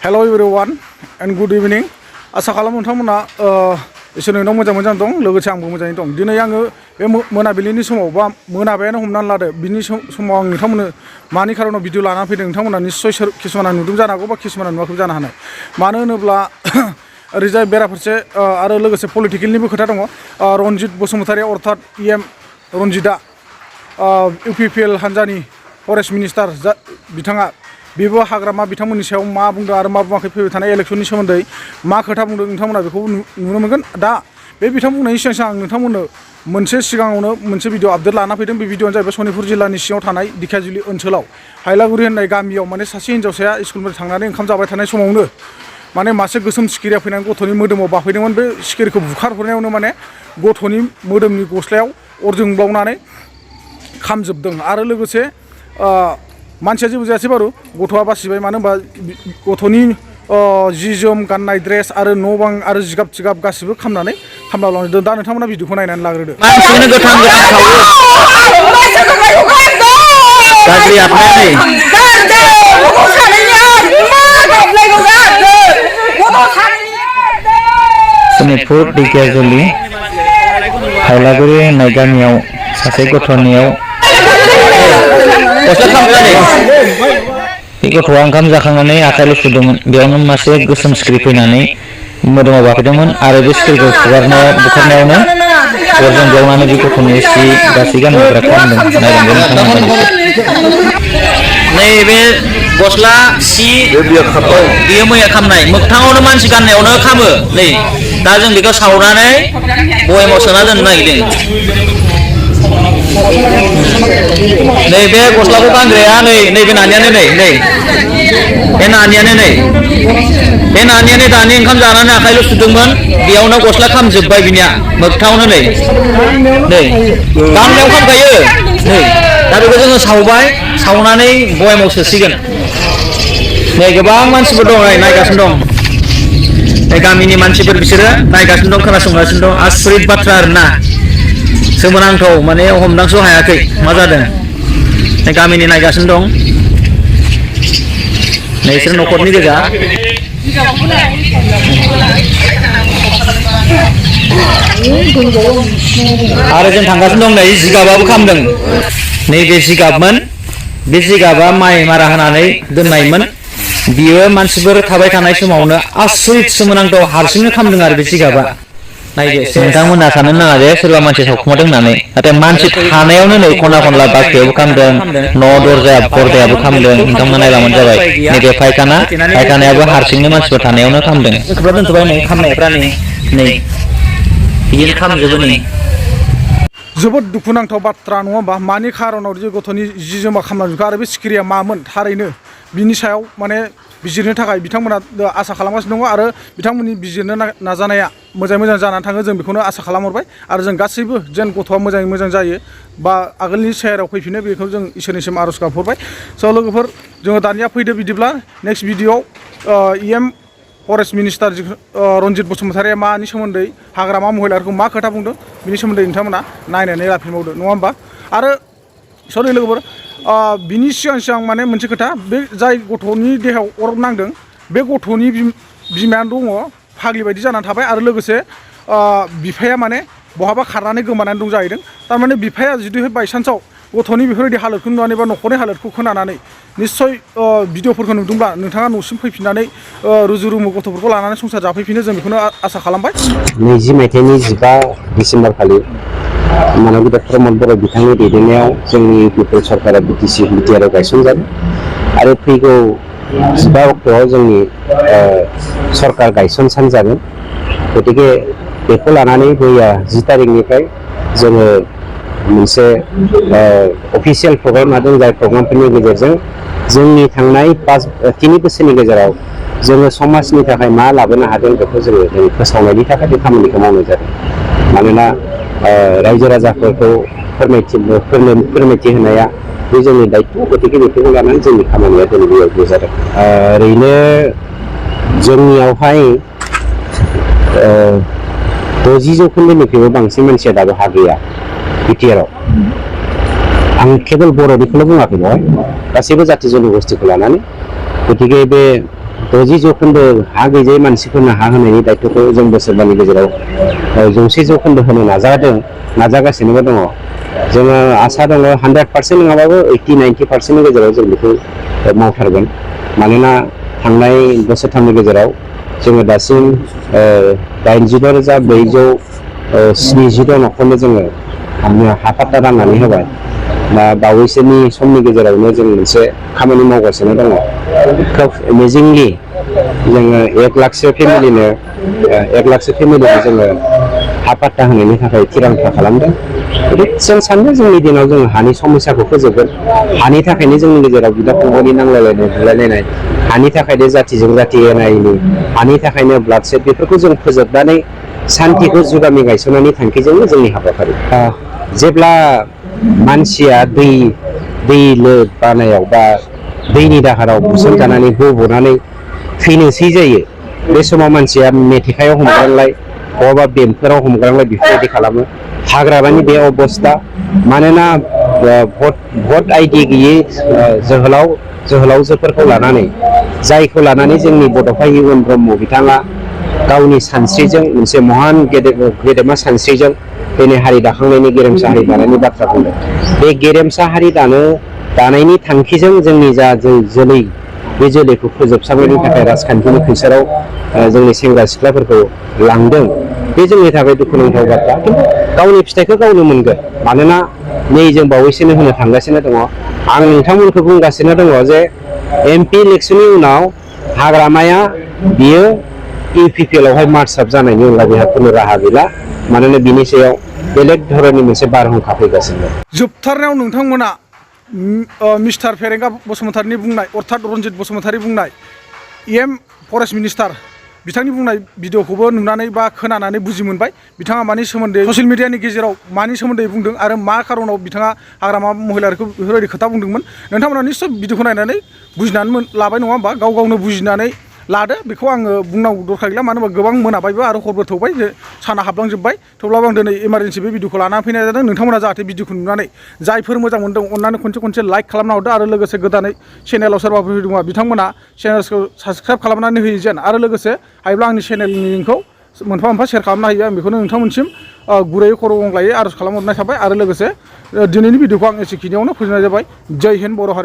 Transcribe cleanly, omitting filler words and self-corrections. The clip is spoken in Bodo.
Hello everyone and good evening. आसा खालामो नोंथांमोना इसोरनि उनाव मोजां दं लोगोसे आंबो मोजाङै दं। दिनै आङो बे मोनाबिलिनि समाव बा मोनाबायानो हमनानै लादो बिनि समाव आं नोंथांमोननो मानि खारनाव भिडिअ लानानै फैदों नोंथांमोना निस्सय किसुमाना नुदों जानो हागौ बा किसुमाना नुवाखै जानो हानाय। मानो होनोब्ला ओरैजाय बेराफारसे आरो लोगोसे पलिटिकेलनिबो खोथा दङ। रनजित बसुमतारी अर्थात रनजितआ UPPL हान्जानि फरेस्ट मिनिस्टार बिथाङा बेबो हाग्रामा बिथांमोननि सायाव मा बुंदों आरो मा बुङाखै फैबाय थानाय इलेक्सननि सोमोन्दै मा खोथा बुंदों नोंथांमोना बेखौ नुनो मोनगोन। दा बे बिथां बुंनायनि सिगां आं नोंथांमोननो सिगाङावनो मोनसे भिडिअ आपडेट लाना फैदों। बे भिडिअआनो जाहैबाय सनितपुर जिल्लानि सिङाव थानाय दिखियाजुलि ओनसोलाव हायलागुरि होननाय गामियाव माने सासे हिन्जावसाया स्कुलनिफ्राय थांनानै ओंखाम जाबाय थानाय समावनो माने मासे गोसोम सिखिरिया फैनानै गथ'नि मोदोमाव बाफैदोंमोन। बे सिखिरिखौ बुखारहरनायावनो माने गथ'नि मोदोमनि गस्लायाव अर जोंब्लावनानै खामजोबदों आरो लोगोसे मानसिया जेबो जायासै बारु गथ'आ बासिबाय। मानो होनबा गथ'नि जि जोम गाननाय ड्रेस आरो न' बां आरो जिगाब थिगाब गासिबो खामनानै खामलांदों। दा नोंथांमोना भिडिअखौ नायनानै लाग्रोदो। मानसिखौनो गोथां सावो गाज्रि आबहावानि सनितपुर दिखियाजुलि हायलागुरि होननाय गामियाव सासे गथ'नियाव बे गथ'आ ओंखाम जाखांनानै आखाइल' सुदोंमोन। बेयावनो मासे गोसोम सिखिरि फैनानै मोदोमाव बाफैदोंमोन आरो बे सिखिरिखौ बुखारनायावनो अरजों बेयावनानै बे गथ'नि सि गासै गानग्रा खालामदों। नायलांगोन नैबे गस्ला सि बेयो मैया खामनाय मोगथाङावनो मानसि गाननायावनो खामो। नै दा जों बेखौ सावनानै बयेमाव सोना दोननो नागिरदों। नैबे गस्लाखौ गानग्राया नैबे नानियानो बे नानियानो बे नानियानो दानि ओंखाम जानानै आखाइल' सुदोंमोन। बेयावनो गस्ला खामजोब्बाय बिनिया मोगथाङावनो नै गाननायाव खामखायो। दा बेखौ जोङो सावनानै बयेमाव सोसिगोन। नै गोबां मानसिफोर दं नायगासिनो दं। गामिनि मानसिफोर बिसोरो नायगासिनो दं खोनासंगासिनो दं। आसरित बाथ्रा आरोना सोमोनांथाव माने हमदांस' हायाखै मा जादों। गामिनि नायगासिनो दं। नोंसोर न'खरनि गोजा आरो जों थांगासिनो दं। नै जिगाबाबो खामदों। नैबे जिगाबमोन। बे जिगाबा माइ मारा होनानै दोननायमोन। बियो मानसिफोर थाबाय थानाय समावनो आसरित सोमोनांथाव हारसिंनो खामदों आरो बे जिगाबा। नोंथांमोना साननो नाङा जे सोरबा मानसि सावखुमादों होननानै। नाथाय मानसि थानायावनो नै खना खनला बाख्रियावबो खामदों, न' दरजायाबो खामदों। नोंथांमोना नायलांबानो जाबाय। नैबे फायखानायाबो हारसिंनो मानसिफोर थानायावनो खामदों। दोनथ'बाय नै खामनायफ्रा नै बिदिनो खामजोबो नै। जोबोद दुखुनांथाव बाथ्रा नङा होमबा? मानि खारनाव जे गथ'नि जि जोमा खामलांजोबखो आरो बे सिखिरिया मामोन थारैनो बिनि सायाव माने बिजिरनो थाखाय बिथांमोना आसा खालामगासिनो दङ आरो बिथांमोननि बिजिरनो नाजानाया मोजां जानानै थाङो जों बेखौनो आसा खालामहरबाय। आरो जों गासैबो जेन गथ'आ मोजाङै मोजां जायो बा आगोलनि सेहेराव फैफिनो बेखौ जों इसोरनिसिम आर'ज गाबहरबाय। स' लोगोफोर जोङो दानिया फैदो बिदिब्ला नेक्स्ट भिडिअ'आव फरेस्ट मिनिस्टार रनजित बसुमतारीया मानि सोमोन्दै हाग्रामा महिलाफोरखौ मा खोथा बुंदों बिनि सोमोन्दै नोंथांमोना नायनानै लाफिनबावदो नङा होमबा? आरो सरि लोगोफोर बिनि सिगां माने मोनसे खोथा, बे जाय गथ'नि देहायाव अर नांदों बे गथ'नि बिमायानो दङ फाग्लि बायदि जानानै थाबाय आरो लोगोसे बिफाया माने बहाबा खारनानै गोमानानै दं जाहैदों। थारमाने बिफाया जुदि बायसान्सआव गथ'नि बेफोरबायदि हालोदखौ नुनानै बा न'खरनि हालोदखौ खोनानानै निस्सय भिडिअफोरखौ नुदोंब्ला नोंथाङा न'सिम फैफिननानै रुजु रुमु गथ'फोरखौ लानानै संसार जाफैफिनो जों बेखौनो आसा खालामबाय। 20 मायथाइनि 15 डिसेम्बर खालि मानबिदा प्रमद बर' बिथांनि दैदेननायाव जोंनि UPPL सरकारा बिटिआर गायसनजादों आरो फैगौ 15 अक्ट'आव जोंनि सरकार गायसन सान जागोन। गतिके बेखौ लानानै मैया 10 तारिखनिफ्राय जोङो मोनसे अफिसियेल प्रग्राम लादों। जाय प्रग्रामफोरनि गेजेरजों जोंनि थांनाय 3 बोसोरनि गेजेराव जोङो समाजनि थाखाय मा लाबोनो हादों बेखौ जोङो फोसावनायनि थाखाय बे खामानिखौ मावनाय जादों। मानोना रायजो राजाफोरखौ फोरमायथि होनाया बे जोंनि दायथ'। गतिके बेखौ लानानै जोंनि खामानिया दिनै बेयाव जादों। ओरैनो जोंनियावहाय 60% बांसिन मानसिया दाबो हा गैया बिटिआरआव। आं केवल बर'निखौल' बुङाखै बेवहाय गासैबो जाथि जन'गोष्ठीखौ लानानै। गतिके बे 60 जौखोन्दो हा गैजायै मानसिफोरनो हा होनायनि दायित्वखौ जों बोसोरबानि गेजेराव 100 जौखोन्दो होनो नाजागासिनोबो दङ। जोङो आसा दङ 100% नङाबाबो 80-90% नि गेजेराव जों बेखौ मावथारगोन। मानोना थांनाय बोसोरथामनि गेजेराव जोङो दासिम 86,470 न'खरनो जोङो हा पाट्टा राननानै होबाय। दा बावैसोनि समनि गेजेरावनो जों मोनसे खामानि मावगासिनो दङ। खोब एमेजिंलि जोङो 1 लाखसो फेमिलिनो जोङो हा पाट्टा होनायनि थाखाय थिरांथा खालामदों। जों सानो जोंनि दिनाव जों हानि समस्याखौ फोजोबगोन। हानि थाखायनो जोंनि गेजेराव बिदा फंबायनि नांलायलायनाय बुलायलायनाय, हानि थाखायनो जाथिजों जाथि एना-एनि, हानि थाखायनो ब्लाड सेट, बेफोरखौ जों फोजोबनानै सान्तिखौ जुगामि गायसननायनि थांखिजोंनो जोंनि हाबाफारि। जेब्ला मानसिया दै बानायाव बा दैनि दाहाराव बुसोमजानानै गब'नानै थैनोसै जायो, बे समाव मानसिया मेथेखायाव हमग्रांलाय बहाबा बेंकफोराव हमग्रांलाय बेफोरबायदि खालामो। हाग्रामानि बे अबस्था। मानोना भट आइडि गैयै जोहोलावजोफोरखौ लानानै, जायखौ लानानै जोंनि बड'फा इउएन ब्रह्म बिथाङा गावनि सानस्रिजों मोनसे महान गेदेमा सानस्रिजों दिनै हारि दाखांनायनि गेरेमसा हारि दानायनि बाथ्रा बुंदों। बे गेरेमसा हारि दानायनि थांखिजों जोंनि जा जोलै, बे जोलैखौ फोजोबस्रांनायनि थाखाय राजखान्थिनि खैसाराव जोंनि सेंग्रा सिख्लाफोरखौ लांदों। बे जोंनि थाखाय दुखुनांथाव बाथ्रा। खिन्थु गावनि फिथाइखौ गावनो मोनगोन। मानोना नै जों बावैसोनो होनो थांगासिनो दङ। आं नोंथांमोनखौ बुंगासिनो दङ जे MP इलेक्सननि उनाव हाग्रामाया बियो UPPL आवहाय मार्साप जानायनि अनगा बेहा खुनु राहा गैला। मानोना बिनि सायाव बेलेग धरननि मोनसे बारहुंखा फैगासिनो। जोबथारनायाव नोंथांमोना मिस्टार फेरेंगा बसुमतारिनि बुंनाय, अर्थात रन्जित बसुमतारि बुंनाय, फरेस्ट मिनिस्टार बिथांनि बुंनाय भिडिअखौबो नुनानै बा खोनानानै बुजि मोनबाय। बिथाङा मानि सोमोन्दै ससियेल मिडियानि गेजेराव मानि सोमोन्दै बुंदों आरो मा खारनाव बिथाङा हाग्रामा महिलारिखौ बेफोरबायदि खोथा बुंदोंमोन। नोंथांमोना निस्सय भिडिअखौ नायनानै बुजिनानै लाबाय नङा होमबा? गाव गावनो बुजिनानै लादो। बेखौ आङो बुंनांगौ दरखार गैला। मानो होनबा गोबां मोनाबायबो आरो हरबो थौबाय, साना हाबलांजोब्बाय। थेवब्लाबो आं दिनै इमारजेन्सि बे भिडिअखौ लानानै फैनाय जादों। नोंथांमोना जाहाथे भिडिअखौ नुनानै जायफोर मोजां मोनदों अननानै खनसे लाइक खालामना हरदो। आरो लोगोसे गोदानै चेनेलाव सोरबाफोर दङ बिथांमोना चेनेलखौ साबसक्राइब खालामनानै होयो जेन। आरो लोगोसे हायोब्ला आंनि चेनेलनि लिंकखौ मोनफा मोनफा शेयार खालामना होयो। आं बेखौनो नोंथांमोनसिम गुरैयै खर' गंग्लायै आर'ज खालामहरनाय थाबाय। आरो लोगोसे दिनैनि भिडिअखौ आं एसेखिनियावनो फोजोबनाय जाबाय। जय हिन्द बर' हारि।